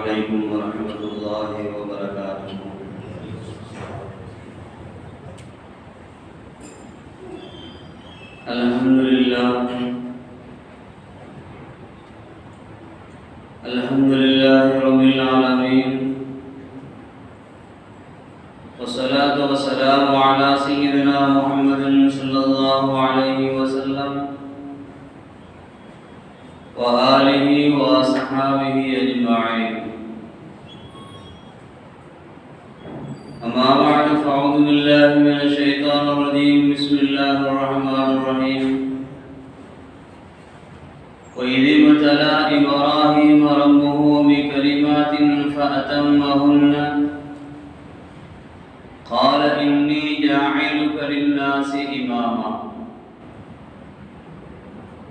عليكم ورحمة الله وبركاته. الحمد لله رب العالمين، والصلاة والسلام على سيدنا محمد صلى الله عليه وسلم وآله وأصحابه أجمعين. أما بعد، فأعوذ بالله من الشيطان الرجيم. بسم الله الرحمن الرحيم. وإذ ابتلى إبراهيم ربه بكلمات فأتمهن قال إني جاعلك للناس إماما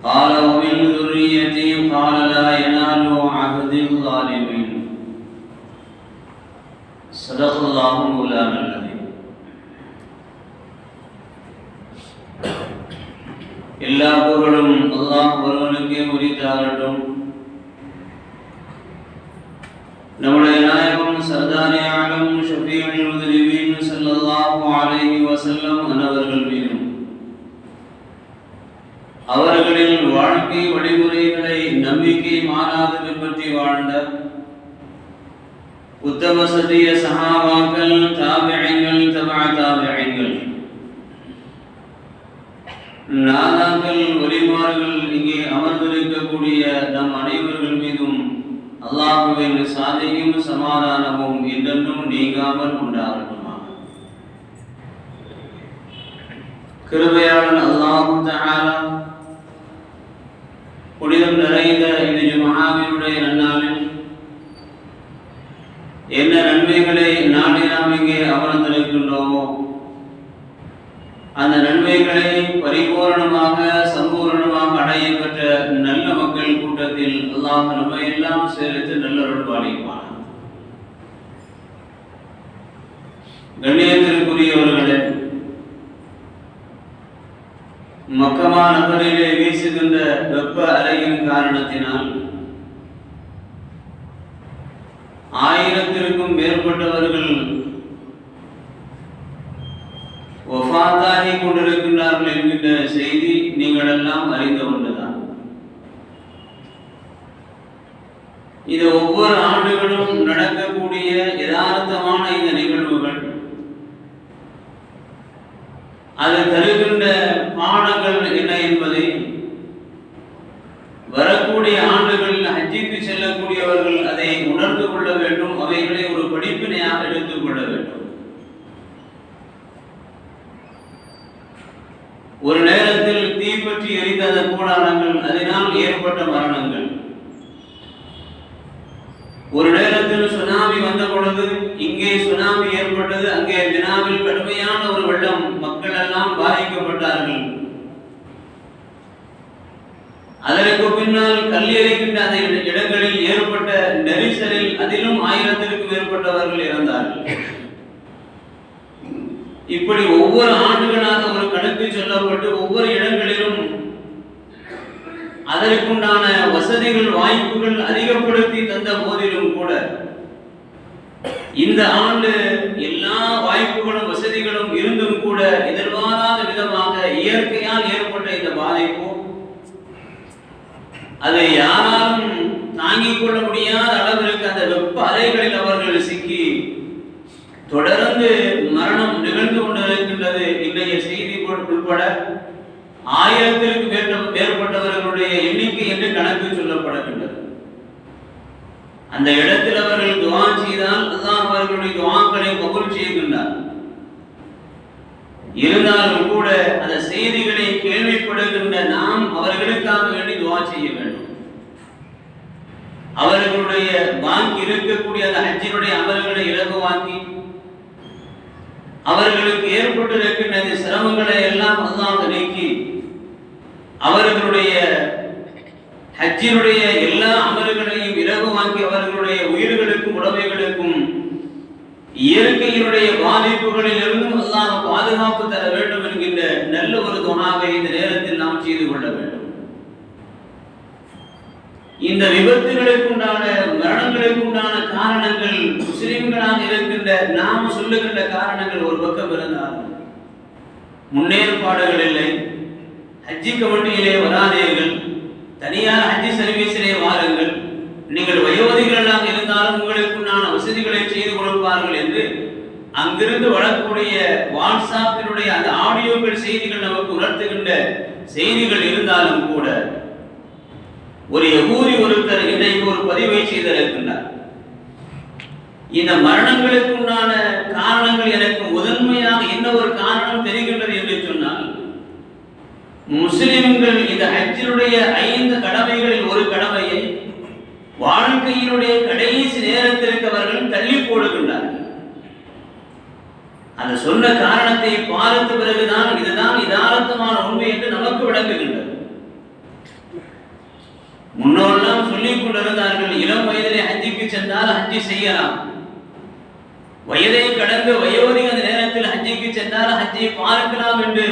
قال ومن ذريتي قال لا ينال عهد الظالمين. صدق الله مولانا العظيم. எல்லா புகழும் அல்லாஹ் ஒருவனுக்கே உரித்தாகட்டும். நம்முடைய நாயகம் சர்தாரே ஆலம் ஷஃபீஉல் முத்னிபீன் ஸல்லல்லாஹு அலைஹி வஸல்லம் அன்னவர்கள் மீதும் அவர்களின் வாழ்க்கை வழிமுறைகளை நம்பிக்கை மாறாது பின்பற்றி வாழ்ந்த உத்தம சத்திய சஹாபாக்கள், தாபிஈன்கள், தபஅ தாபிஈன்கள், நாதாக்கள், வலிமார்கள், இங்கே அமர்ந்திருக்கக்கூடிய நம் அனைவர்கள் மீதும் அல்லாஹ்வின் சாந்தியும் சமாதானமும் என்றென்றும் நீங்காமல் உண்டாகட்டுமாக. கிருபையாளன் அல்லாஹ் தஆலா புனிதம் நிறைந்த இந்த ஜும்ஆவினுடைய நன்னாளில் என்ன நன்மைகளை நாடி நாம் இங்கே அமர்ந்திருக்கின்றோமோ அந்த நன்மைகளை பரிபூரணமாக சம்பூரணமாக அடைய பெற்ற நல்ல மக்கள் கூட்டத்தில் அல்லாஹ் நம்மை எல்லாம் சேர்த்து நல்லருள் பாலிப்பான். கண்ணியத்திற்குரியவர்களே, மக்கமா நகரிலே வீசுகின்ற வெப்ப அலையின் காரணத்தினால் 1000க்கும் மேற்பட்டவர்கள் வஃபாத்தாகி கொண்டிருக்கின்றார்கள் என்கின்ற செய்தி நீங்கள் எல்லாம் அறிந்த ஒன்றுதான். இது ஒவ்வொரு ஆண்டுகளும் நடக்கக்கூடிய யதார்த்தமான இந்த நிகழ்வுகள், அது தருகின்ற பாடங்கள் என்ன என்பதை வரக்கூடிய ஆண்டுகளில் ஹஜ்ஜிக்கு செல்லக்கூடியவர்கள் அதை உணர்ந்து கொள்ள வேண்டும். அவைகளை ஒரு படிப்பினையாக எடுத்துக் கொள்ள வேண்டும். ஒரு நேரத்தில் தீப்பற்றி எரிந்த அந்த கூடாரங்கள், அதனால் ஏற்பட்ட மரணங்கள், ஒரு நேரத்தில் சுனாமி வந்த பொழுது இங்கே சுனாமி ஏற்பட்டது, அங்கே வினாவில் கடுமையான ஒரு வெள்ளம், மக்கள் எல்லாம் பாதிக்கப்பட்டார்கள். அதற்கு பின்னால் கல் எறிகின்ற அந்த இடங்களில் ஏற்பட்ட நெரிசலில் அதிலும் 1000க்கும் மேற்பட்டவர்கள் இறந்தார்கள். இப்படி ஒவ்வொரு ஆண்டுகளாக ஒரு கணக்கு சொல்லப்பட்டு ஒவ்வொரு இடங்களிலும் அதற்குண்டான வசதிகள் வாய்ப்புகள் அதிகப்படுத்தி தந்த போதிலும் கூட இந்த ஆண்டு எல்லா வாய்ப்புகளும் வசதிகளும் இருந்தும் கூட எதிர்பாராத விதமாக இயற்கையால் ஏற்பட்ட இந்த பாதிப்பு அதை யாராலும் தாங்கிக் கொள்ள முடியாத அளவிற்கு அந்த வெப்ப அலைகளில் அவர்கள் சிக்கி தொடர்ந்து மரணம் நிகழ்ந்து கொண்டிருக்கின்றது. இன்றைய செய்தி உட்பட 1000க்கும் மேற்பட்டவர்களுடைய எண்ணிக்கை என்று கணக்கு சொல்லப்படுகின்றது. அந்த இடத்தில் அவர்கள் துஆ செய்தால் அல்லாஹ் அவர்களுடைய துஆக்களை கபூல் செய்கின்றார். இருந்தாலும் கூட அந்த செய்திகளை கேள்விப்படுகின்ற நாம் அவர்களுக்காக வேண்டி துஆ செய்ய வேண்டும். அவர்களுடைய பாக்கி இருக்கக்கூடிய அந்த ஹஜ்ஜினுடைய அமல்களை இலகுவாக்கி அவர்களுக்கு ஏற்பட்டிருக்கின்ற சிரமங்களை எல்லாம் அல்லாஹ் நீக்கி அவர்களுடைய ஹஜ்ஜினுடைய எல்லா அமல்களையும் இலகுவாக்கி அவர்களுடைய உயிர்களுக்கும் உடமைகளுக்கும் இயற்கையினுடைய பாதிப்புகளில் இருந்தும் அல்லாஹ் பாதுகாப்பு தர வேண்டும் என்கின்ற நல்ல ஒரு துஆவை இந்த நேரத்தில் நாம் செய்து கொள்ள வேண்டும். இந்த விபத்துகளுக்கு உண்டான மரணங்களுக்கு உண்டான முஸ்லிம்களாக இருக்கின்ற நாம் சொல்லுகின்ற காரணங்கள் ஒரு பக்கம் இருந்தாலும் முன்னேற்பாடுகள் இல்லை. ஹஜ்ஜி கமிட்டியிலே வராதீர்கள், தனியார் ஹஜ்ஜி சர்வீஸிலே வாருங்கள், நீங்கள் வயோதிகளாக இருந்தாலும் உங்களுக்குண்டான வசதிகளை செய்து கொடுப்பார்கள் என்று அங்கிருந்து வரக்கூடிய வாட்ஸ்அப்பினுடைய அந்த ஆடியோக்கள் செய்திகள் நமக்கு உணர்த்துகின்ற செய்திகள் இருந்தாலும் கூட ஒரு யகூதி ஒருத்தர் இன்றைக்கு ஒரு பதிவை செய்திருக்கின்றார். இந்த மரணங்களுக்கு உண்டான காரணங்கள் எனக்கு முதன்மையாக என்ன ஒரு காரணம் தெரிகின்றது என்று சொன்னால், முஸ்லிம்கள் இந்த ஹஜ்ஜினுடைய 5 கடமைகளில் ஒரு கடமையை வாழ்க்கையினுடைய கடைசி நேரத்திற்கு அவர்கள் தள்ளி போடுகின்றார்கள். அந்த சொன்ன காரணத்தை பார்த்த பிறகுதான் இதுதான் யதார்த்தமான உண்மை என்று நமக்கு விளங்குகின்றது. முன்னோரெல்லாம் சொல்லிக் கொண்டிருந்தார்கள், இளம் வயதிலே ஹஜ்ஜிக்கு சென்றால் ஹஜ்ஜி செய்யலாம், வயதை கடந்து வயோதிக அந்த நேரத்தில் ஹஜ்ஜிக்கு சென்றால் ஹஜ்ஜை பார்க்கலாம் என்று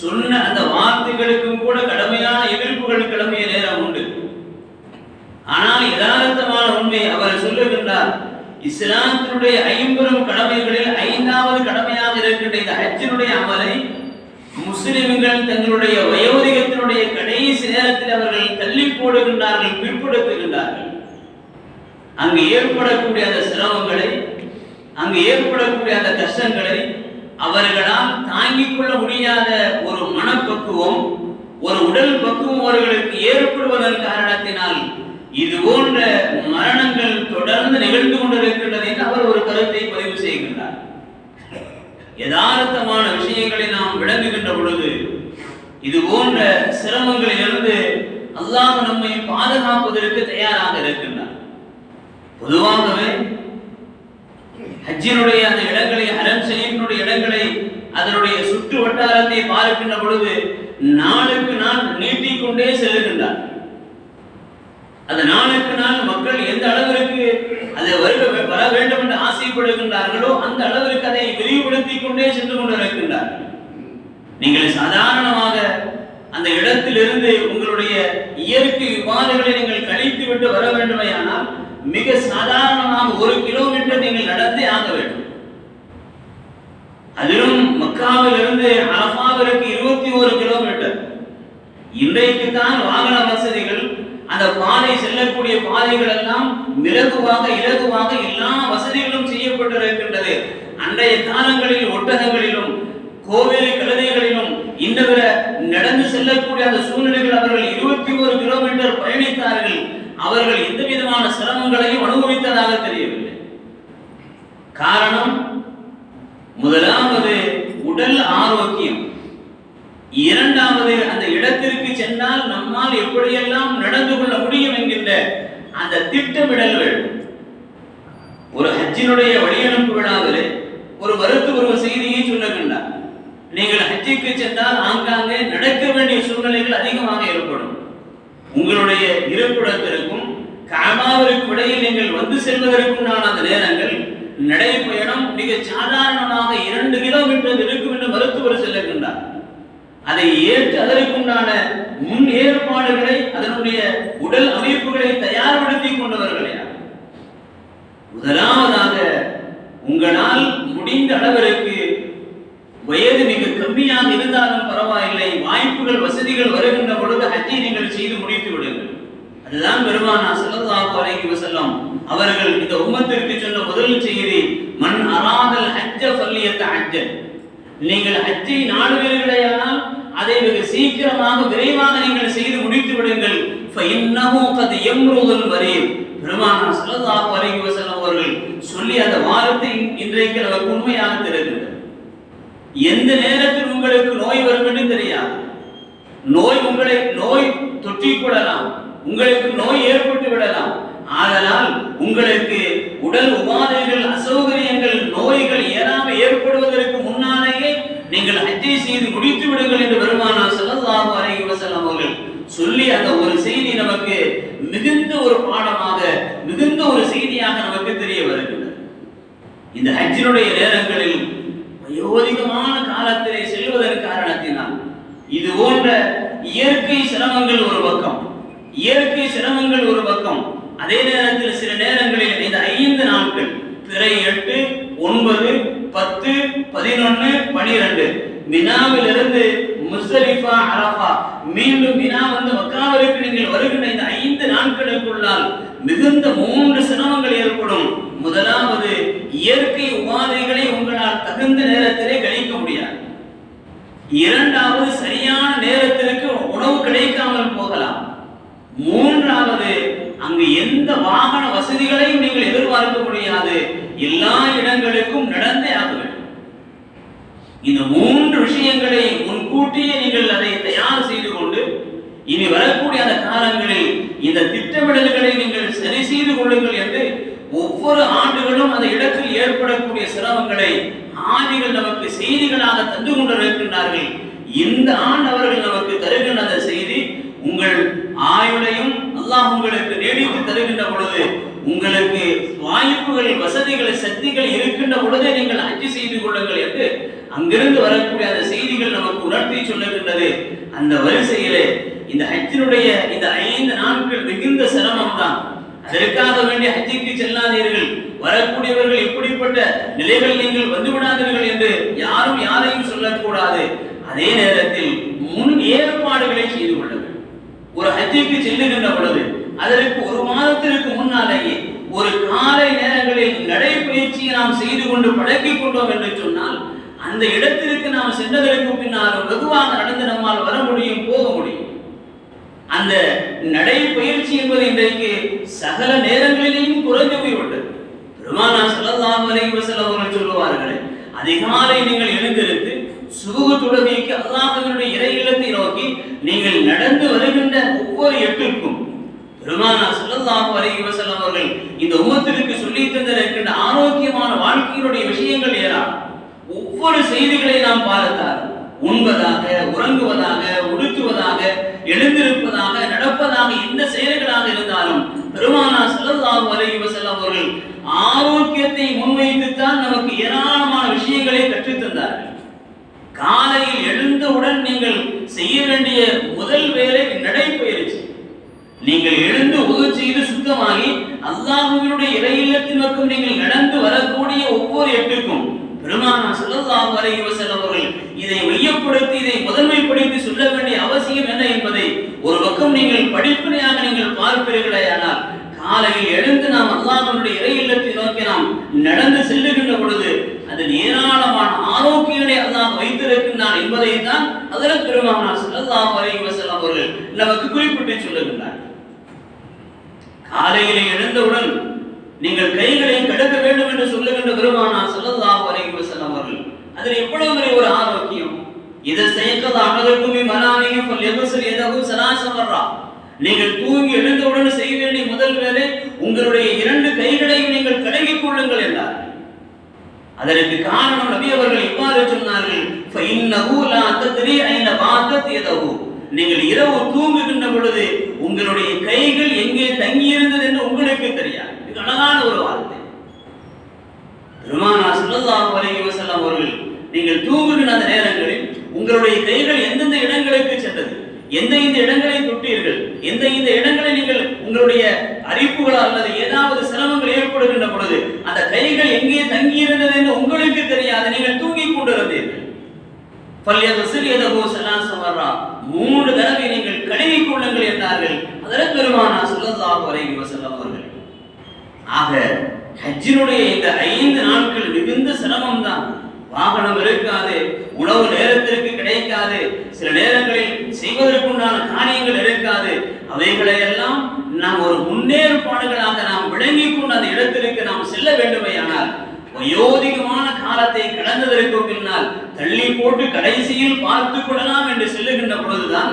சொன்ன அந்த வார்த்தைகளுக்கும் கூட கடுமையான எதிர்ப்புகள் கிளம்பிய நேரம் உண்டு. ஆனால் யதார்த்தமான உண்மை அவர் சொல்லுகின்றார், இஸ்லாத்தினுடைய 50 கடமைகளில் 5வது கடமையாக இருக்கின்ற இந்த ஹஜ்ஜினுடைய அமலை முஸ்லிம்கள் தங்களுடைய வயோதிகத்தினுடைய கடைசி நேரத்தில் அவர்கள் தள்ளி போடுகின்றார்கள், பிற்படுத்துகின்றார்கள். அங்கு ஏற்படக்கூடிய அந்த சிரமங்களை, அங்கு ஏற்படக்கூடிய அந்த கஷ்டங்களை அவர்களால் தாங்கிக் கொள்ள முடியாத ஒரு மனப்பக்குவம், ஒரு உடல் பக்குவம் அவர்களுக்கு ஏற்படுவதன் காரணத்தினால் இது போன்ற மரணங்கள் தொடர்ந்து நிகழ்ந்து கொண்டிருக்கின்றது என்று அவர் ஒரு கருத்தை பதிவு செய்கின்றார். யதார்த்தமான விஷயங்களை நாம் விளங்குகின்ற பொழுது இது போன்ற சிரமங்களிலிருந்து அல்லாஹ் நம்மை பாதுகாப்பதற்கு தயாராக இருக்கின்றார். பொதுவாகவே ஹஜ்ஜினுடைய அந்த இடங்களை, ஹரம் ஷரீஃபினுடைய இடங்களை, அதனுடைய சுற்று வட்டாரத்தை பார்க்கின்ற பொழுது நாளுக்கு நாள் நீட்டிக்கொண்டே செல்லுகின்றார். அந்த நாளுக்கு நாள் மக்கள் எந்த அளவிற்கு அதை வர வேண்டும் என்று ஆசைப்படுகின்றார்களோ அந்த அளவிற்கு அதை விரிவுபடுத்திக் கொண்டே சென்று கொண்டிருக்கின்றார்கள். நீங்கள் சாதாரணமாக அந்த இடத்திலிருந்து உங்களுடைய இயற்கை விவாதங்களை நீங்கள் கழித்து விட்டு வர வேண்டுமையானால் மிக சாதாரணமாக 1 கிலோமீட்டர் நீங்கள் நடந்தே ஆக வேண்டும். அதிலும் மக்காவில் இருந்து அரஃபாவிற்கு 21 கிலோமீட்டர். இன்றைக்கு தான் வாகன வசதிகள், அந்த பாதை செல்லக்கூடிய பாதைகள் எல்லாம் மிளகுவாக இலகுவாக எல்லா வசதிகளும் செய்யப்பட்டிருக்கின்றது. அன்றைய காலங்களில் ஒட்டகங்களிலும் கோவில் கழுதைகளிலும் இன்று நடந்து செல்லக்கூடிய அந்த சூழ்நிலைகள் அவர்கள் 21 கிலோமீட்டர் பயணித்தார்கள். அவர்கள் எந்த விதமான சிரமங்களையும் அனுபவித்ததாக தெரியவில்லை. காரணம், முதலாவது உடல் ஆரோக்கியம், இரண்டாவது அந்த இடத்திற்கு சென்றால் நம்மால் எப்படியெல்லாம் நடந்து கொள்ள முடியும் என்கின்ற அந்த திட்டமிடல் வேண்டும். ஒரு ஹஜ்ஜினுடைய வழியனுப்பு விழாவிலே ஒரு மருத்துவ செய்தியை சொல்லுகின்றார். நீங்கள் ஹஜ்ஜிக்கு சென்றால் ஆங்காங்கே நடக்க வேண்டிய சூழ்நிலைகள் அதிகமாக ஏற்படும். உங்களுடைய இருப்பிடத்திற்கும் கஅபாவிற்கும் இடையில் நீங்கள் வந்து செல்வதற்கும் அந்த நேரங்கள் நடைபயணம் மிக சாதாரணமாக 2 கிலோமீட்டர் இருக்கும் என்று மருத்துவர் சொல்லுகின்றார். அதை ஏற்று அதற்குண்டான முன் ஏற்பாடுகளை, அதனுடைய உடல் அமைப்புகளை தயார்படுத்திக் கொண்டவர்களே. முதலாவதாக உங்களால் முடிந்த அளவிற்கு வயது மிக கம்மியாக இருந்தாலும் பரவாயில்லை, வாய்ப்புகள் வசதிகள் வருகின்ற பொழுது ஹஜ்ஜை நீங்கள் செய்து முடித்து விடுங்கள். அதுதான் பெருமானார் ஸல்லல்லாஹு அலைஹி வஸல்லம் அவர்கள் இந்த உம்மத்திற்கு சொன்ன முதல் செய்தி, மன் அராதல் ஹஜ்ஜ ஃபல்யத்தஅஜ்ஜல். நீங்கள் ஹஜ்ஜை நாடுவீர்களேயானால் அதை மிக சீக்கிரமாக விரைவாக நீங்கள் செய்து முடித்து விடுங்கள். ஃபஇன்னஹு கத் யம்ருதுல் வரீம். பெருமானார் ஸல்லல்லாஹு அலைஹி வஸல்லம் அவர்கள் சொல்லி அந்த வார்த்தை இன்றைக்கு நமக்கு உண்மையாக தெரிகிறது. எந்த நேரத்தில் உங்களுக்கு நோய் வரும் என்று தெரியாது. நோய் தொற்றிக் கொள்ளலாம், உங்களுக்கு நோய் ஏற்பட்டு விடலாம். ஆதலால் உங்களுக்கு உடல் உபாதைகள், அசௌகரியங்கள், நோய்கள் ஏறாமல் ஏற்படுவதற்கு முன்னாலேயே நீங்கள் ஹஜ்ஜை செய்து முடித்து விடுங்கள் என்று பெருமானார் ஸல்லல்லாஹு அலைஹி வஸல்லம் அவர்கள் சொல்லி அந்த ஒரு செய்தி நமக்கு மிகுந்த ஒரு பாடமாக, மிகுந்த ஒரு செய்தியாக நமக்கு தெரிய வருகிறது. இந்த ஹஜ்ஜினுடைய நேரங்களில் வயோதிகமான காலத்திலே செல்வதன் காரணத்தினால் இது போன்ற இயற்கை சிரமங்கள் ஒரு பக்கம், அதே நேரத்தில் சில நேரங்களில் இந்த 5 நாட்கள் பிற பிறை 8, 9, 10, 11, 12 மினாவிலிருந்து முஸ்தலிஃபா, அரஃபா, மீண்டும் மினா வந்து மக்காவிற்கு நீங்கள் வருகின்ற இந்த 5 நாட்களுக்குள்ளால் மிகுந்த 3 சிரமங்கள் ஏற்படும். முதலாவது, இயற்கை உபாதைகளை உங்களால் தகுந்த நேரத்திலே கழிக்க முடியாது. இரண்டாவது, சரியான நேரத்திற்கு உணவு கிடைக்காமல் போகலாம். மூன்றாவது, அங்கு எந்த வாகன வசதிகளையும் நீங்கள் எதிர்பார்க்க முடியாது. எல்லா இடங்களுக்கும் நடந்தே ஆக வேண்டும். இந்த 3 விஷயங்களை முன்கூட்டியே நீங்கள் அதை தயார் செய்து கொண்டு இனி வரக்கூடிய அந்த காலங்களில் இந்த திட்டமிடல்களை நீங்கள் சரி செய்து கொள்ளுங்கள் என்று ஒவ்வொரு ஆண்டுகளும் அந்த இடத்தில் ஏற்படக்கூடிய சிரமங்களை ஆதிகள் நமக்கு செய்திகளாக தந்து கொண்டிருக்கின்றார்கள். இந்த ஆண்டு அவர்கள் நமக்கு தருகின்ற அந்த செய்தி, உங்கள் ஆயுளையும் அல்லாஹ் உங்களுக்கு நீடித்து தருகின்ற பொழுது, உங்களுக்கு வாய்ப்புகள், வசதிகள், சக்திகள் இருக்கின்ற பொழுதே நீங்கள் ஹஜ் செய்து கொள்ளுங்கள் என்று அங்கிருந்து வரக்கூடிய அந்த செய்திகள் நமக்கு உணர்த்தி சொல்லுகின்றது. அந்த வரிசையிலே இந்த ஹஜ்ஜினுடைய இந்த 5 நாட்கள் மிகுந்த சிரமம் தான். அதற்காக வேண்டிய ஹஜ்ஜிக்கு செல்லாதீர்கள், வரக்கூடியவர்கள் இப்படிப்பட்ட நிலைகள் நீங்கள் வந்து விடாதீர்கள் என்று யாரும் யாரையும் சொல்லக்கூடாது. அதே நேரத்தில் முன் ஏற்பாடுகளை செய்து கொள்ள வேண்டும். ஒரு ஹஜ்ஜிக்கு செல்லுகின்ற பொழுது அதற்கு 1 மாதத்திற்கு முன்னாலேயே ஒரு காலை நேரங்களில் நடைபயிற்சியை நாம் செய்து கொண்டு பழக்கிக் கொண்டோம் என்று சொன்னால், அந்த இடத்திற்கு நாம் சென்றதற்கு பின்னால் வெகுவாக நடந்து நம்மால் வர முடியும், போக முடியும். அந்த நடைபயிற்சி என்பது இன்றைக்கு சகல நேரங்களிலேயும் குறைந்து போய்விட்டது. பெருமானார் ஸல்லல்லாஹு அலைஹி வஸல்லம் அவர்கள் சொல்லுவார்கள், அதிகாலை நீங்கள் எழுந்திருந்து சுபஹ் தொழுகைக்கு அல்லாஹ்வினுடைய இறை இல்லத்தை நோக்கி நீங்கள் நடந்து வருகின்ற ஒவ்வொரு எட்டுக்கும் பெருமானார் ஸல்லல்லாஹு அலைஹி வஸல்லம் அவர்கள் இந்த உம்மத்திற்கு சொல்லி தந்திருக்கின்ற ஆரோக்கியமான வாழ்க்கையினுடைய விஷயங்கள் ஏராளம். ஒவ்வொரு செய்திகளை நாம் பார்த்தால் உண்பதாக, உறங்குவதாக, உடுத்துவதாக, எழுந்திருப்பதாக, நடப்பதாக, எந்த செயல்களாக இருந்தாலும் பெருமானார் ஸல்லல்லாஹு அலைஹி வஸல்லம் அவர்கள் ஆரோக்கியத்தை முன்வைத்துத்தான் நமக்கு ஏராளமான விஷயங்களை கற்றுத் தந்தார்கள். காலையில் எழுந்தவுடன் நீங்கள் செய்ய வேண்டிய முதல் வேலை நடைபயிற்சி. நீங்கள் எழுந்து உது செய்து சுத்தமாகி அல்லாஹ்வினுடைய இறை இல்லத்தின் பக்கம் நீங்கள் நடந்து வரக்கூடிய ஒவ்வொரு எட்டுக்கும் பெருமானார் ஸல்லல்லாஹு அலைஹி வஸல்லம் அவர்கள் இதை மையப்படுத்தி, இதை முதன்மைப்படுத்தி சொல்ல வேண்டிய அவசியம் என்ன என்பதை ஒரு பக்கம் நீங்கள் படிப்பனையாக நீங்கள் பார்ப்பீர்களேயானால், காலையில் எழுந்து நாம் அல்லாஹ்வினுடைய இறை இல்லத்தை நோக்கி நாம் நடந்து செல்லுகின்ற பொழுது அதில் ஏராளமான ஆரோக்கியங்களை அல்லாஹ் வைத்திருக்கின்றான் என்பதை தான் ஹஜ்ரத் பெருமானார் ஸல்லல்லாஹு அலைஹி வஸல்லம் அவர்கள் நமக்கு குறிப்பிட்டு சொல்லுகின்றார். காலையில் எழுந்தவுடன் நீங்கள் கைகளை கழுவ வேண்டும் என்று சொல்லுகின்ற பெருமானார் ஸல்லல்லாஹு அலைஹி வஸல்லம் அவர்கள் அதில் எவ்வளவு பெரிய ஒரு ஆரோக்கியம். இதை செய்யக்கத அமலுக்கும் மனானிஹி ஃபல்யக்ஸில் யதஹு ஸலாஸ மர்ரா. நீங்கள் தூங்கி எழுந்தவுடன் செய்ய வேண்டிய முதல் வேலை உங்களுடைய 2 கைகளையும் நீங்கள் கழுவிக் கொள்ளுங்கள் என்றார். அதற்கு காரணம் நபி அவர்கள் இவ்வாறு சொன்னார்கள், ஃபஇன்னஹு லா தத்ரி ஐன பாதத் யதஹு. நீங்கள் இரவு தூங்குகின்ற பொழுது உங்களுடைய கைகள் எங்கே தங்கி இருந்தது என்று உங்களுக்கு தெரியாது. இது அழகான ஒரு வார்த்தை. பெருமானார் ஸல்லல்லாஹு அலைஹி வஸல்லம் அவர்கள் நீங்கள் தூங்குகின்ற அந்த நேரங்களில் உங்களுடைய கைகள் எந்தெந்த இடங்களுக்கு சென்றது, எந்த இடங்களை தொட்டீர்கள், எந்த இடங்களை நீங்கள் உங்களுடைய அரிப்புகள் அல்லது ஏதாவது சிரமங்கள் ஏற்படுகின்ற பொழுது அந்த கைகள் எங்கே தங்கி இருந்தது என்று உங்களுக்கு தெரியாது. நீங்கள் தூங்கிக் கொண்டிருந்தீர்கள். ஃபல்யக்ஸில் யதஹு ஸலாஸ மர்ரா. 3 தடவை நீங்கள் கழுவிக் கொள்ளுங்கள் என்றார்கள் ஹஜ்ரத் பெருமானார் ஸல்லல்லாஹு அலைஹி வஸல்லம் அவர்கள். ஆக ஹஜ்ஜினுடைய இந்த 5 நாட்கள் மிகுந்த சிரமம் தான். வாகனம் இருக்காது, உணவு நேரத்திற்கு கிடைக்காது, சில நேரங்களில் செய்வதற்குண்டான காரியங்கள் இருக்காது. அவைகளை எல்லாம் நாம் ஒரு முன்னேற்பாடுகளாக நாம் விளங்கிக் கொண்டு அந்த இடத்திற்கு நாம் செல்ல வேண்டுமையானால் வயோதிகமான காலத்தை கடந்ததற்கு பின்னால் தள்ளி போட்டு கடைசியில் பார்த்து கொள்ளலாம் என்று சொல்லுகின்ற பொழுதுதான்,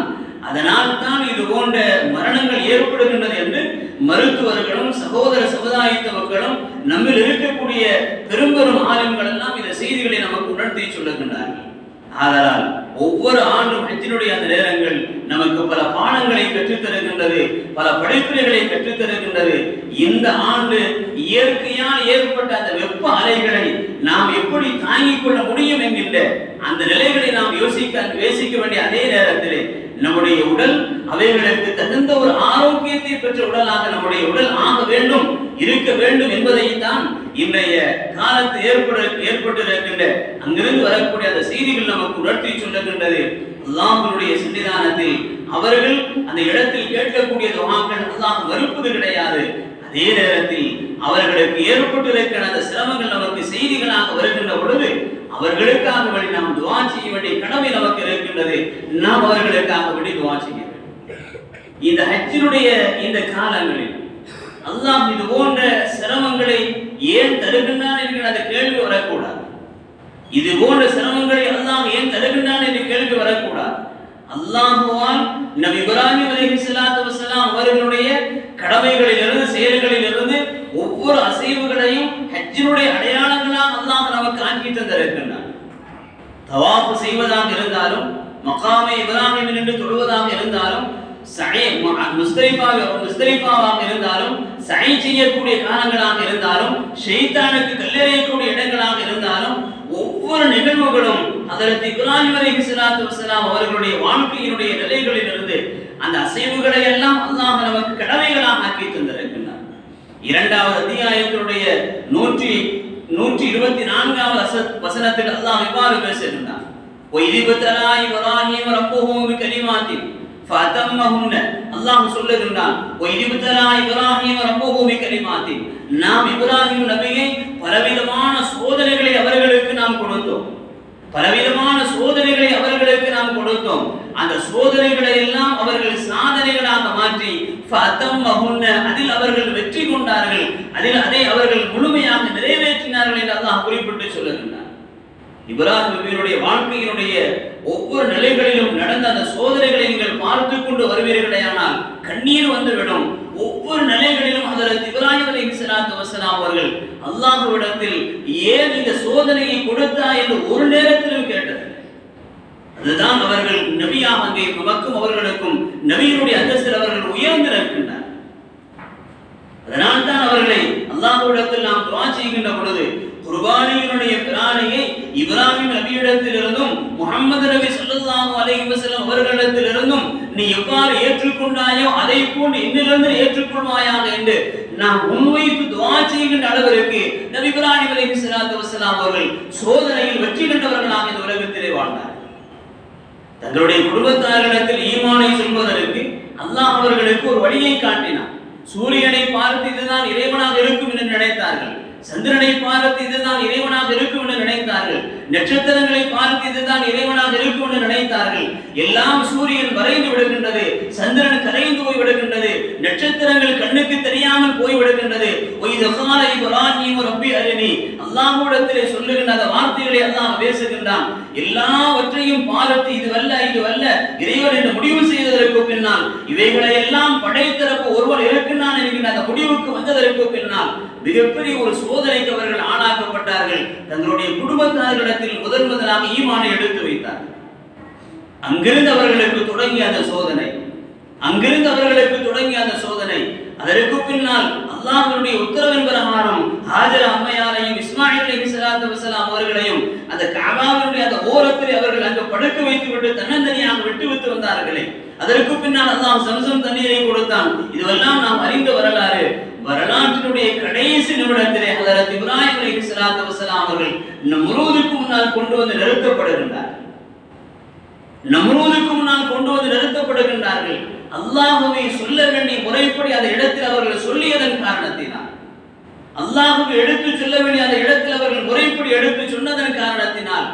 அதனால் தான் இது போன்ற மரணங்கள் ஏற்படுகின்றது என்று மருத்துவர்களும் சகோதர சமுதாயத்த மக்களும் நம்மில் இருக்கக்கூடிய பெரும்பெரும் ஆளுங்கள் எல்லாம் இந்த செய்திகளை நமக்கு உணர்த்தி சொல்லுகின்றார்கள். ஆதலால் ஒவ்வொரு ஆண்டும் ஹஜ்ஜினுடைய அந்த நேரங்கள் நமக்கு பல பாடங்களை கற்றுத்தருகின்றது, பல படிப்பினைகளை கற்றுத்தருகின்றது. இந்த ஆண்டு இயற்கையால் ஏற்பட்ட அந்த வெப்ப அலைகளை நாம் எப்படி தாங்கிக் கொள்ள முடியும் என்கின்ற அந்த நிலைகளை நாம் யோசிக்க வேண்டிய அதே நேரத்தில் நம்முடைய உடல் அவைகளுக்கு தகுந்த ஒரு ஆரோக்கியத்தை பெற்ற உடலாக நம்முடைய உடல் ஆக வேண்டும், இருக்க வேண்டும் என்பதை தான் இன்றைய காலத்து ஏற்பட்டிருக்கின்ற அங்கிருந்து வரக்கூடிய அந்த செய்திகள் நமக்கு உணர்த்தி சொல்லுகின்றது. அல்லாஹ்வுடைய சன்னிதானத்தில் அவர்கள் அந்த இடத்தில் கேட்கக்கூடிய துஆக்கள் அல்லாஹ் மறுப்பது கிடையாது. அதே நேரத்தில் அவர்களுக்கு ஏற்பட்டிருக்கிற அந்த சிரமங்கள் நமக்கு செய்திகளாக வருகின்ற பொழுது அவர்களுக்காக வேண்டி நாம் துஆ செய்ய வேண்டிய கடமை நமக்கு இருக்கின்றது. நாம் அவர்களுக்காக வேண்டி துஆ செய்ய வேண்டும். இந்த ஹஜ்ஜினுடைய இந்த காலங்களில் அல்லாஹ் இது போன்ற சிரமங்களை ஏன் தருகின்றான் என்கிற அந்த கேள்வி வரக்கூடாது. இது போன்ற சிரமங்களை அல்லாஹ் ஏன் தருகின்றான் என்று கேள்வி வரக்கூடாது. அல்லாஹ்வால் நபி இப்ராஹிம் அலைஹிஸ்ஸலாத்து வஸலாம் அவர்களுடைய கடமைகளிலிருந்து செயல்களிலிருந்து ஒவ்வொரு அசைவுகளையும் ஹஜ்ஜினுடைய அடையாளங்களாக அல்லாஹ் நமக்கு ஆக்கி தந்திருக்கின்றான். தவாஃப் செய்வதாக இருந்தாலும், மகாமே இப்ராஹிம் என்று தொழுவதாக இருந்தாலும், முஸ்தலிஃபாவாக இருந்தாலும், சை செய்யக்கூடிய காலங்களாக இருந்தாலும், ஷைத்தானுக்கு கல்லெறியக்கூடிய இடங்களாக இருந்தாலும், ஒவ்வொரு நிகழ்வுகளும் ஹஜ்ரத் இப்ராஹிம் அலைஹிஸ்ஸலாத்து வஸலாம் அவர்களுடைய வாழ்க்கையினுடைய நிலைகளிலிருந்து அந்த அசைவுகளை எல்லாம் அல்லாஹ் நமக்கு கடமைகளாக ஆக்கி தந்திருக்கின்றார். இரண்டாவது அத்தியாயத்தினுடைய 124வது வசனத்தில் அல்லாஹ் இவ்வாறு பேசுகின்றார். ஒய்திபதலா இப்ராஹிம் ரப்புஹு பிகலிமாத்தின் ஃபஅதம்மஹுன்ன. அல்லாஹ் சொல்லுகின்றான், ஒய்திபதலா இப்ராஹிம் ரப்புஹு பிகலிமாத்தின், நாம் இப்ராஹிம் நபியை பலவிதமான சோதனைகளை அவர்களுக்கு நாம் கொடுத்தோம். பலவிதமான சோதனைகளை அவர்களுக்கு நாம் கொடுத்தோம். அந்த சோதனைகளை எல்லாம் அவர்கள் சாதனைகளாக மாற்றி ஃபஅதம்மஹுன்ன, அதில் அவர்கள் வெற்றி கொண்டார்கள், அதை அவர்கள் முழுமையாக நிறைவேற்றினார்கள் என்று அல்லாஹ் குறிப்பிட்டு சொல்லுகின்றார். இப்ராஹிம் நபியுடைய வாழ்க்கையினுடைய ஒவ்வொரு நிலைகளிலும் நடந்த அந்த சோதனைகளை நீங்கள் பார்த்து கொண்டு வருவீர்களேயானால் கண்ணீர் வந்துவிடும். ஒவ்வொரு நிலைகளிலும் ஹஜ்ரத் இப்ராஹிம் அலைஹிஸ்ஸலாத்து வஸலாம் அவர்கள் அல்லாஹ்விடத்தில் ஏன் இந்த சோதனையை கொடுத்தாய் என்று ஒரு நேரத்திலும் கேட்டது. அதுதான் அவர்கள் நபியாக அங்கே நமக்கும் அவர்களுக்கும் நபியினுடைய அந்தஸ்தில் அவர்கள் உயர்ந்து நிற்கின்றனர். அதனால் தான் அவர்களை அல்லாஹ்விடத்தில் நாம் துஆ செய்கின்ற பொழுது குர்பானியினுடைய பிராணியை இப்ராஹிம் நபியிடத்திலிருந்தும் முஹம்மது நபி ஸல்லல்லாஹு அலைஹி வஸல்லம் அவர்களிடத்திலிருந்தும் நீ எவ்வாறு ஏற்றுக்கொண்டாயோ அதை போன்று என்னிலிருந்து ஏற்றுக்கொள்வாயாக என்று நாம் முன்வைத்து துஆ செய்கின்ற அளவிற்கு நபி இப்ராஹிம் அலைஹிஸ்ஸலாத்து வஸலாம் அவர்கள் சோதனையில் வெற்றி கண்டவர்களாக இந்த உலகத்திலே வாழ்ந்தார். தங்களுடைய குடும்பத்தாரிடத்தில் ஈமானை சொல்வதற்கு அல்லாஹ் அவர்களுக்கு ஒரு வழியை காட்டினார். சூரியனை பார்த்து இதுதான் இறைவனாக இருக்கும் என்று நினைத்தார்கள். சந்திரனை பார்த்து இதுதான் இறைவனாக இருக்கும் என்று நினைத்தார்கள். நட்சத்திரங்களை பார்த்து இதுதான் இறைவனாக இருக்கும் என்று நினைத்தார்கள். எல்லாம் சூரியன் மறைந்து விடுகின்றது, சந்திரன் கரைந்து போய் விடுகின்றது, நட்சத்திரங்கள் கண்ணுக்கு தெரியாமல் போய் விடுகின்றது. இப்ராஹிம் ரப்பி அரினி, அல்லாஹ்விடத்திலே சொல்லுகின்ற அந்த வார்த்தைகளை அல்லாஹ் பேசுகின்றான். எல்லாவற்றையும் பார்த்து இதுவல்ல இறைவன் என்று முடிவு செய்ததற்கு பின்னால், இவைகளை எல்லாம் படைத்தரப்பு ஒருவர் இருக்கின்றான் என்கின்ற அந்த முடிவுக்கு வந்ததற்கு பின்னால் மிகப்பெரிய ஒரு சோதனைக்கு அவர்கள் ஆளாக்கப்பட்டார்கள். தங்களுடைய குடும்பத்தார்களிடத்தில் முதலாக ஈமானை எடுத்து வைத்தார்கள். அங்கிருந்து அவர்களுக்கு தொடங்கிய அந்த சோதனை, அதற்கு பின்னால் அல்லாஹ்வுடைய உத்தரவின் பிரகாரம் ஹாஜர் அம்மையாரையும் இஸ்மாயில் அலைஹிஸ்ஸலாத்து வஸலாம் அவர்களையும் அந்த கஅபாவினுடைய அந்த ஓரத்தில் அவர்கள் அங்கு படுக்க வைத்து விட்டு தன்னந்தனியாக விட்டு வந்தார்களே, அதற்கு பின்னால் அல்லாஹ் ஜம்சம் தண்ணீரை கொடுத்தான். இதுவெல்லாம் நாம் அறிந்த வரலாறு. வரலாற்றினுடைய கடைசி நிமிடத்திலே ஹஜ்ரத் இப்ராஹிம் அலைஹிஸ்ஸலாத்து வஸலாம் அவர்கள் நம்ரூதுக்கு முன்னால் கொண்டு வந்து நிறுத்தப்படுகின்றார்கள். அல்லாஹ்வை சொல்ல வேண்டிய முறைப்படி அந்த இடத்தில் அவர்கள் சொல்லியதன் காரணத்தினால், அல்லாஹ்வை எடுத்து சொல்ல வேண்டிய அந்த இடத்தில் அவர்கள் முறைப்படி எடுத்து சொன்னதன் காரணத்தினால்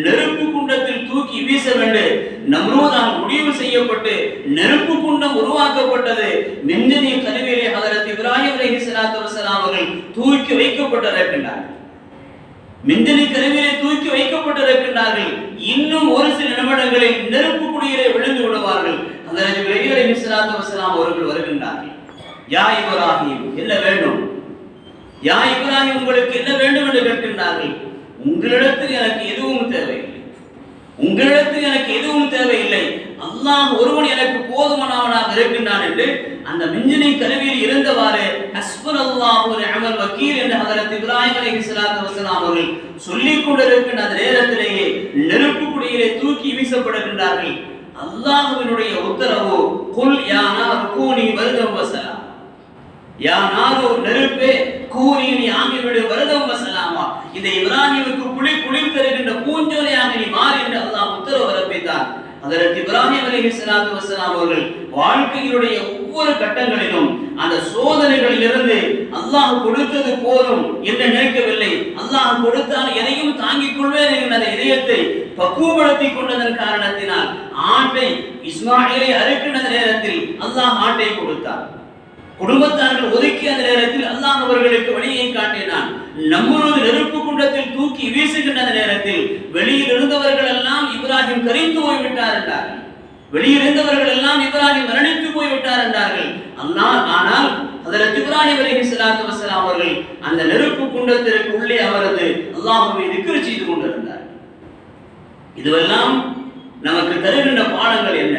நெருப்பு குண்டத்தில் தூக்கி வீச வேண்டும் நம்ரூதால் முடிவு செய்யப்பட்டு நெருப்பு குண்டம் உருவாக்கப்பட்டது. மின்னணி கருவிலே ஹஜ்ரத் இப்ராஹிம் அலைஹிஸ்ஸலாத்து வஸலாம் அவர்கள் தூக்கி வைக்கப்பட்டிருக்கின்றார்கள். இன்னும் ஒரு சில நிமிடங்களில் நெருப்பு குடியிலே விழுந்து விடுவார்கள். ஹஜ்ரத் இப்ராஹிம் அலைஹிஸ்ஸலாத்து வஸலாம் அவர்கள் வருகின்றார்கள். யா இப்ராஹிம், என்ன வேண்டும்? யா இப்ராஹிம், உங்களுக்கு என்ன வேண்டும் என்று கேட்கின்றார்கள். உங்களிடத்தில் எனக்கு எதுவும் தேவையில்லை, அல்லாஹ் ஒருவன் எனக்கு போதுமானவனாக இருக்கின்றான் என்று அந்த மின்ஜினை கருவியில் இருந்தவாறு ஹஸ்புனல்லாஹு வ நிஅமல் வக்கீல் என்று ஹஜ்ரத் இப்ராஹிம் அலைஹிஸ்ஸலாத்து வஸலாம் அவர்கள் சொல்லிக் கொண்டிருக்கின்ற அந்த நேரத்திலேயே நெருப்பு குடியிலே தூக்கி வீசப்படுகின்றார்கள். அல்லாஹ்வினுடைய உத்தரவு, குல் யா நார் கூனி பர்தம் வ ஸலாம், யா நார் நெருப்பே கூறி நீ ஆகிவிடு வருதம் வசலாமா, இந்த இப்ராஹிமுக்கு குளிர் தருகின்ற பூஞ்சோலையாக நீ மாறி என்று அல்லாஹ் உத்தரவு பிறப்பித்தார். ஹஜ்ரத் இப்ராஹிம் அலைஹிஸ்ஸலாத்து வஸ்ஸலாம் அவர்கள் வாழ்க்கையினுடைய ஒவ்வொரு கட்டங்களிலும் அந்த சோதனைகளில் இருந்து அல்லாஹ் கொடுத்தது போதும் என்று நினைக்கவில்லை. அல்லாஹ் கொடுத்தால் எதையும் தாங்கிக் கொள்வேன் என்ற அந்த இதயத்தை பக்குவப்படுத்திக் கொண்டதன் காரணத்தினால் ஆட்டை இஸ்மாயிலை அறுக்கின்ற நேரத்தில் அல்லாஹ் ஆட்டை கொடுத்தார். குடும்பத்தார்கள் ஒதுக்கிய அந்த நேரத்தில் அல்லாஹ் அவர்களுக்கு வழியை காட்டினான். நம்முடைய நெருப்பு குண்டத்தில் தூக்கி வீசுகின்ற நேரத்தில் வெளியில் இருந்தவர்கள் எல்லாம் இப்ராஹிம் கரிந்து போய்விட்டார் என்றார்கள். வெளியில் இருந்தவர்கள் எல்லாம் இப்ராஹிம் மரணித்து போய்விட்டார் என்றார்கள். ஆனால் ஹஜ்ரத் இப்ராஹிம் அலைஹிஸ்ஸலாத்து வஸ்ஸலாம் அவர்கள் அந்த நெருப்பு குண்டத்திற்கு உள்ளே அவரது அல்லாஹ்வை திக்ர் செய்து கொண்டிருந்தார். இதுவெல்லாம் நமக்கு தருகின்ற பாடங்கள் என்ன?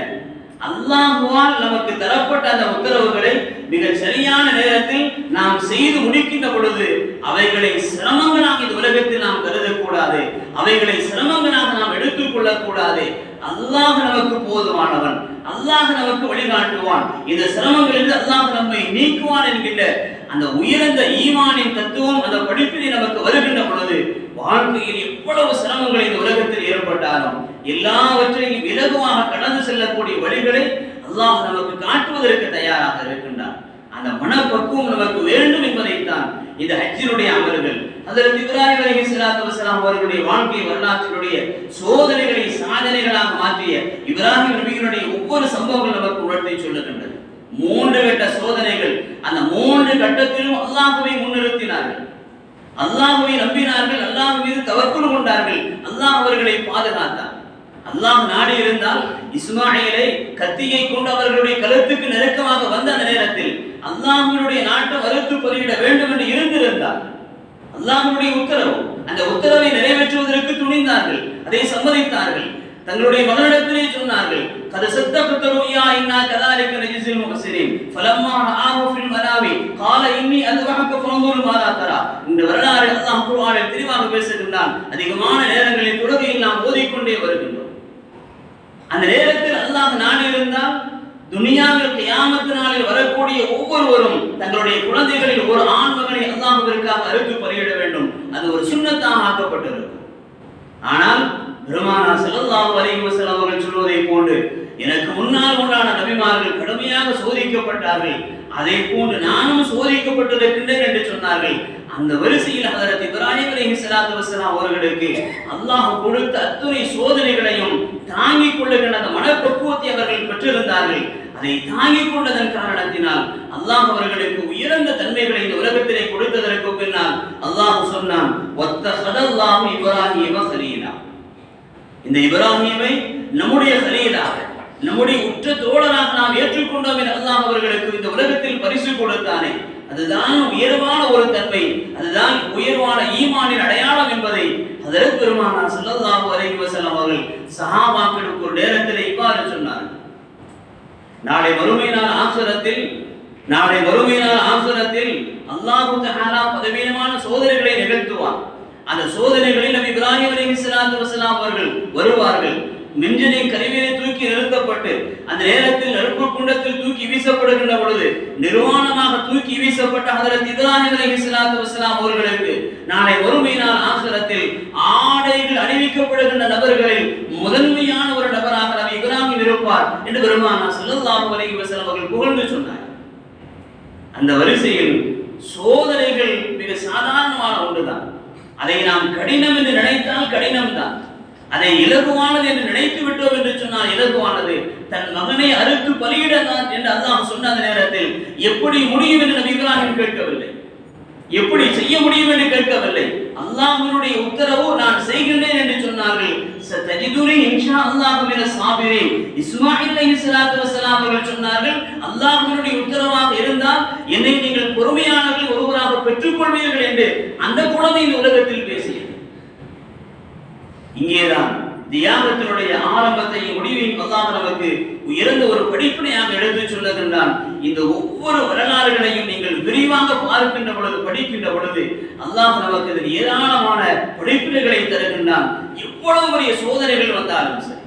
அல்லாஹ்வால் நமக்கு தரப்பட்ட அந்த உத்தரவுகளை மிக சரியான நேரத்தில் நாம் செய்து முடிக்கின்ற பொழுது அவைகளை சிரமங்களாக இந்த உலகத்தில் நாம் கருதக்கூடாது, அவைகளை சிரமங்களாக நாம் எடுத்துக் கொள்ளக்கூடாது. அல்லாஹ் நமக்கு போதுமானவன், அல்லாஹ் நமக்கு வழிகாட்டுவான், இந்த சிரமங்களிலிருந்து அல்லாஹ் நம்மை நீக்குவான் என்கின்ற அந்த உயர்ந்த ஈமானின் தத்துவம் அந்த படிப்பினை நமக்கு வருகின்ற பொழுது வாழ்க்கையில் எவ்வளவு சிரமங்கள் இந்த உலகத்தில் ஏற்பட்டாலும் எல்லாவற்றையும் இலகுவாக கடந்து செல்லக்கூடிய வழிகளை அல்லாஹ் நமக்கு காட்டுவதற்கு தயாராக இருக்கின்றான். அந்த மனப்பக்குவம் நமக்கு வேண்டும் என்பதைத்தான் இந்த ஹஜ்ஜினுடைய அமல்கள் ஹஜ்ரத் இப்ராஹிம் அலைஹிஸ்ஸலாத்து வஸ்ஸலாம் அவர்களுடைய வாழ்க்கை வரலாற்றினுடைய சோதனைகளை சாதனைகளாக மாற்றிய இப்ராஹிம் நபியினுடைய ஒவ்வொரு சம்பவங்கள் நமக்கு உணர்த்தி சொல்லுகின்றது. 3 கட்ட சோதனைகள், அந்த 3 கட்டத்திலும் அல்லாஹ்வை முன்னிறுத்தினார்கள், அல்லாஹ்வை நம்பினார்கள், அல்லாஹ் மீது தவக்குல் கொண்டார்கள். அல்லாஹ் அவர்களை பாதுகாத்தார். அல்லாஹ் நாடி இருந்தால் இஸ்மாயிலை கத்தியை கொண்டு அவர்களுடைய கழுத்துக்கு நெருக்கமாக வந்த அந்த நேரத்தில் அல்லாஹ்வினுடைய நாட்டை வறுத்து பலியிட வேண்டும் என்று இருந்திருந்தார். அல்லாஹ்வினுடைய உத்தரவு, அந்த உத்தரவை நிறைவேற்றுவதற்கு துணிந்தார்கள், அதை சம்மதித்தார்கள். தங்களுடைய மகனிடத்திலே சொன்னார்கள், கத சத்தகத ருயா இன்னா கதாலிக நஜ்ஸில் முஹ்ஸினீன் ஃபலம்மா ரஆஹு ஃபில் மனாவி قال இன்னி அத்வஹக ஃபன்துர் மாதா தரா. இந்த வரலாறு அல்லாஹ் குர்ஆனில் தெளிவாக பேசுகின்றான். அதிகமான நேரங்களில் தொழுகையில் நாம் ஓதிக்கொண்டே வருகின்றோம். அந்த நேரத்தில் அல்லாஹ் நாடி இருந்தால் துனியாவில் கியாமத் நாளில் வரக்கூடிய ஒவ்வொருவரும் தங்களுடைய குழந்தைகளில் ஒரு ஆண் மகனை அல்லாஹ்விற்காக அறுத்து பலியிட வேண்டும். அது ஒரு சுன்னத்தாக ஆக்கப்பட்டிருக்கும். ஆனால் பெருமானார் ஸல்லல்லாஹு அலைஹி வஸல்லம் அவர்கள் சொல்வதை போன்று எனக்கு முன்னால் உண்டான நபிமார்கள் கடுமையாக சோதிக்கப்பட்டார்கள், அதை போன்று நானும் சோதிக்கப்பட்டிருக்கின்றேன் என்று சொன்னார்கள். அந்த வரிசையில் ஹஜ்ரத் இப்ராஹிம் அலைஹிஸ்ஸலாத்து வஸ்ஸலாம் அவர்களுக்கு அல்லாஹ் கொடுத்த அத்துணை சோதனைகளையும் தாங்கிக் கொள்ளுகின்ற அந்த மனப்பக்குவத்தை அவர்கள் பெற்றிருந்தார்கள். அதை தாங்கிக் கொண்டதன் காரணத்தினால் அல்லாஹ் அவர்களுக்கு உயர்ந்த தன்மைகளை இந்த உலகத்திலே கொடுத்ததற்கு பின்னால் அல்லாஹ் சொன்னான், வத்தஹதல்லாஹு இப்ராஹீம கலீலா. இந்த இப்ராஹீமை நம்முடைய கலீலாக, நம்முடைய உற்ற தோழராக நாம் ஏற்றுக்கொண்டோம் என்று அல்லாஹ் அவர்களுக்கு இந்த உலகத்தில் பரிசு கொடுத்தானே, அதுதான் உயர்வான ஒரு தன்மை, அதுதான் உயர்வான ஈமானின் அடையாளம் என்பதை ஹஜ்ரத் பெருமானார் ஸல்லல்லாஹு அலைஹி வஸல்லம் அவர்கள் சஹாபாக்களுக்கு ஒரு நேரத்தில் இவ்வாறு சொன்னார்கள். நாளை மறுமை நாள் ஆகிரத்தில் அல்லாஹ் தஆலா பலவீனமான சோதனைகளை நிகழ்த்துவார். அந்த சோதனைகளில் நபி இப்ராஹிம் அலைஹிஸ்ஸலாத்து வஸ்ஸலாம் அவர்கள் வருவார்கள். நெஞ்சினை கருவியை தூக்கி நிறுத்தப்பட்டு அந்த நேரத்தில் நெருப்பு குண்டத்தில் தூக்கி வீசப்படுகின்ற பொழுது நிர்வாணமாக தூக்கி வீசப்பட்ட ஹஜ்ரத் இப்ராஹிம் அலைஹிஸ்ஸலாத்து வஸ்ஸலாம் அவர்களுக்கு நாளை மறுமை நாள் ஆகிரத்தில் ஆடைகள் அணிவிக்கப்படுகின்ற நபர்களில் முதன்மையான ஒரு நபராக நபி இப்ராஹிம் இருப்பார் என்று பெருமானார் ஸல்லல்லாஹு அலைஹி வஸல்லம் அவர்கள் புகழ்ந்து சொன்னார். அந்த வரிசையில் சோதனைகள் மிக சாதாரணமான ஒன்றுதான். அதை நாம் கடினம் என்று நினைத்தால் கடினம்தான், அதை இலகுவானது என்று நினைத்து விட்டோம் என்று சொன்னால் இலகுவானது. தன் மகனை அறுத்து பலியிடலாம் என்று அல்லாஹ் சொன்ன அந்த நேரத்தில் எப்படி முடியும் என்று நபி இப்ராஹிம் கேட்கவில்லை, எப்படி செய்ய முடியும் என்று கேட்கவில்லை. அல்லாஹ்வினுடைய உத்தரவு நான் செய்கின்றேன் என்று சொன்னார்கள். சதஜிதுனி இன்ஷா அல்லாஹ் மினஸ் சாபிரீன். இஸ்மாயில் அலைஹிஸ்ஸலாத்து வஸ்ஸலாம் அவர்கள் சொன்னார்கள், அல்லாஹ்வினுடைய உத்தரவாக இருந்தால் என்னை நீங்கள் பொறுமையானவர்கள் ஒருவராக பெற்றுக்கொள்வீர்கள் என்று அந்த குழந்தை இந்த உலகத்தில் பேசியது. இங்கேதான் தியாகத்தினுடைய ஆரம்பத்தையும் முடிவையும் அல்லாஹ் நமக்கு உயர்ந்த ஒரு படிப்பினையாக எடுத்து சொல்லுகின்றான். இந்த ஒவ்வொரு வரலாறுகளையும் நீங்கள் விரிவாக பார்க்கின்ற பொழுது, படிக்கின்ற பொழுது அல்லாஹ் நமக்கு இதில் ஏராளமான படிப்பினைகளை தருகின்றான். எவ்வளவு பெரிய சோதனைகள் வந்தாலும் சரி,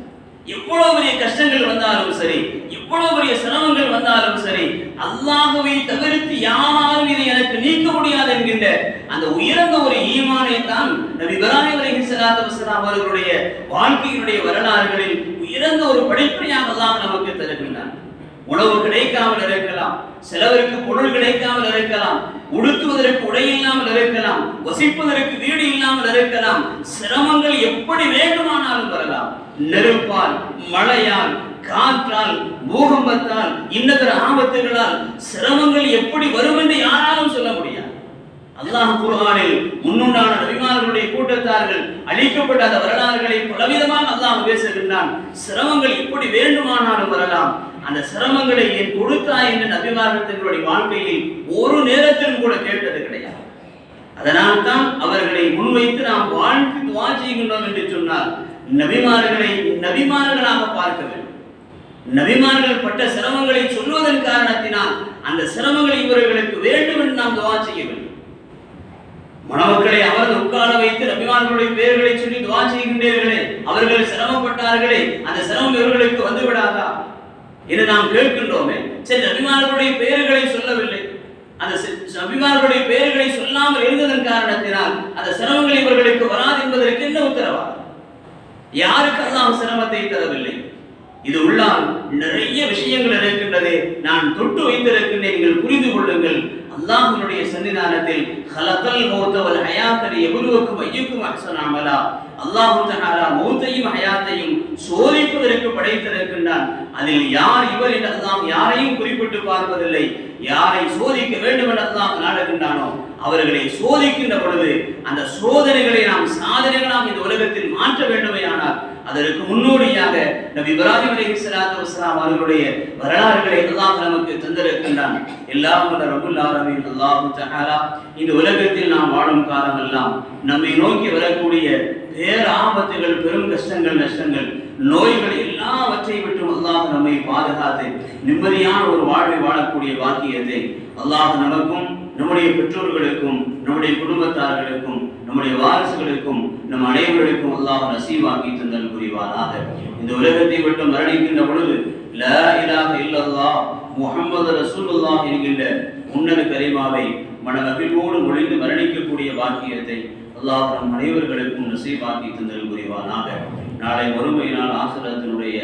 எவ்வளவு பெரிய கஷ்டங்கள் வந்தாலும் சரி, எவ்வளவு பெரிய சிரமங்கள் வந்தாலும் சரி, அல்லாஹ்வை தவிர்த்து யாராலும் இதை எனக்கு நீக்க முடியாது என்கின்ற அந்த உயர்ந்த ஒரு ஈமானை தான் நபி இப்ராஹிம் அலைஹிஸ்ஸலாத்து வஸலாம் அவர்களுடைய வாழ்க்கையினுடைய வரலாறுகளில் உயர்ந்த ஒரு படிப்பினையாக அல்லாஹ் நமக்கு தருகின்றான். உணவு கிடைக்காமல் இருக்கலாம், சிலவருக்கு பொருள் கிடைக்காமல் இருக்கலாம், உடுத்துவதற்கு உடை இல்லாமல் இருக்கலாம், வசிப்பதற்கு வீடு இல்லாமல் இருக்கலாம். சிரமங்கள் எப்படி வேண்டுமானாலும் வரலாம். நெருப்பால், மழையால், காற்றால், பூகம்பத்தால், இன்னதர ஆபத்துகளால் சிரமங்கள் எப்படி வரும் என்று யாராலும் சொல்ல முடியாது. அல்லாஹ் குர்ஆனில் முன்னுண்டான நபிமார்களுடைய கூட்டத்தார்கள் அழிக்கப்பட்ட அந்த வரலாறுகளை பலவிதமாக அல்லாஹ் பேசுகின்றான். சிரமங்கள் எப்படி வேண்டுமானாலும் வரலாம். அந்த சிரமங்களை ஏன் கொடுத்தாய் என்று நபிமார்கள் தங்களுடைய வாழ்க்கையில் ஒரு நேரத்திலும் கூட கேட்டது கிடையாது. அதனால் தான் அவர்களை முன்வைத்து நாம் வாழ்க்கை துஆ செய்கின்றோம் என்று சொன்னால் நபிமார்களை நபிமார்களாக பார்க்க வேண்டும். நபிமார்கள் பட்ட சிரமங்களை சொல்வதன் காரணத்தினால் அந்த சிரமங்களை இவர்களுக்கு வேண்டும் என்று நாம் துஆ செய்ய வேண்டும். மணமக்களை அமர்ந்து உட்கார வைத்து நபிமார்களுடைய பெயர்களை சொல்லி துஆ செய்கின்றீர்களே, அவர்கள் சிரமப்பட்டார்களே, அந்த சிரமம் இவர்களுக்கு வந்து விடாதா என்று நாம் கேட்கின்றோமே. சரி, நபிமார்களுடைய பெயர்களை சொல்லவில்லை, அந்த நபிமார்களுடைய பெயர்களை சொல்லாமல் இருந்ததன் காரணத்தினால் அந்த சிரமங்கள் இவர்களுக்கு வராது என்பதற்கு என்ன உத்தரவாதம்? யாருக்கு அல்லாஹ் சிரமத்தை தரவில்லை? இது உள்ளால் நிறைய விஷயங்கள் இருக்கின்றது. நான் தொட்டு வைத்திருக்கின்றேன், நீங்கள் புரிந்து கொள்ளுங்கள். அல்லாஹ்வுடைய சன்னிதானத்தில் ஹலகல் மௌத வல் ஹயாத லியப்லுவக்கும் அய்யுக்கும் அஹ்ஸனு அமலா, அல்லாஹ் தஆலா மௌத்தையும் ஹயாத்தையும் சோதிப்பதற்கு படைத்திருக்கின்றான். அதில் யார் இவர் என்று அல்லாஹ் யாரையும் குறிப்பிட்டு பார்ப்பதில்லை. யாரை சோதிக்க வேண்டும் என்று அல்லாஹ் நாடுகின்றானோ அவர்களை சோதிக்கின்ற பொழுது அந்த சோதனைகளை நாம் சாதனைகளாக இந்த உலகத்தில் மாற்ற வேண்டுமையானால் அதற்கு முன்னோடியாக நபி இப்ராஹிம் அலைஹிஸ்ஸலாத்து வஸலாம் அவர்களுடைய வரலாறுகளை அல்லாஹ் நமக்கு தந்திருக்கின்றான். எல்லாம் வல்ல ரப்புல் ஆலமீன் அல்லாஹ் தஆலா இந்த உலகத்தில் நாம் வாழும் காலமெல்லாம் நம்மை நோக்கி வரக்கூடிய பேராபத்துகள், பெரும் கஷ்டங்கள், நஷ்டங்கள், நோய்கள் எல்லாவற்றை விட்டும் அல்லாஹ் நம்மை பாதுகாத்து நிம்மதியான ஒரு வாழ்வை வாழக்கூடிய பாக்கியத்தை அல்லாஹ் நமக்கும், நம்முடைய பெற்றோர்களுக்கும், நம்முடைய குடும்பத்தார்களுக்கும், நம்முடைய வாரிசுகளுக்கும், நம் அனைவருக்கும் அல்லாஹ் நசீபாக்கி தந்தல் புரிவானாக. இந்த உலகத்தை விட்டு மரணிக்கின்ற பொழுது லா இலாஹ இல்லல்லாஹ் முஹம்மது ரசூலுல்லாஹ் என்கின்ற உன்னத கலிமாவை மனமகிழ்வோடு மொழிந்து மரணிக்கக்கூடிய பாக்கியத்தை அல்லாஹ் நம் அனைவர்களுக்கும் நசீபாக்கி தந்தல் புரிவானாக. நாளை மறுமையினால் ஆசிரத்தினுடைய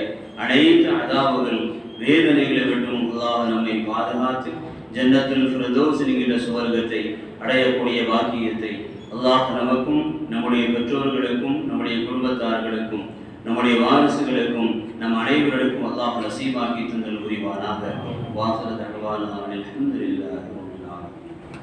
அனைத்து அதாபுகள், வேதனைகளை விட்டும் அல்லாஹ் நம்மை பாதுகாத்து ஜன்னத்துல் ஃபிர்தௌஸ் என்கின்ற சுவர்க்கத்தை அடையக்கூடிய பாக்கியத்தை அல்லாஹ் நமக்கும், நம்முடைய பெற்றோர்களுக்கும், நம்முடைய குடும்பத்தார்களுக்கும், நம்முடைய வாரிசுகளுக்கும், நம் அனைவர்களுக்கும் அல்லாஹ் நசீபாக்கி தந்தல் புரிவானாக. வாஹிரு தஅவானா அல்ஹம்துலில்லாஹ்.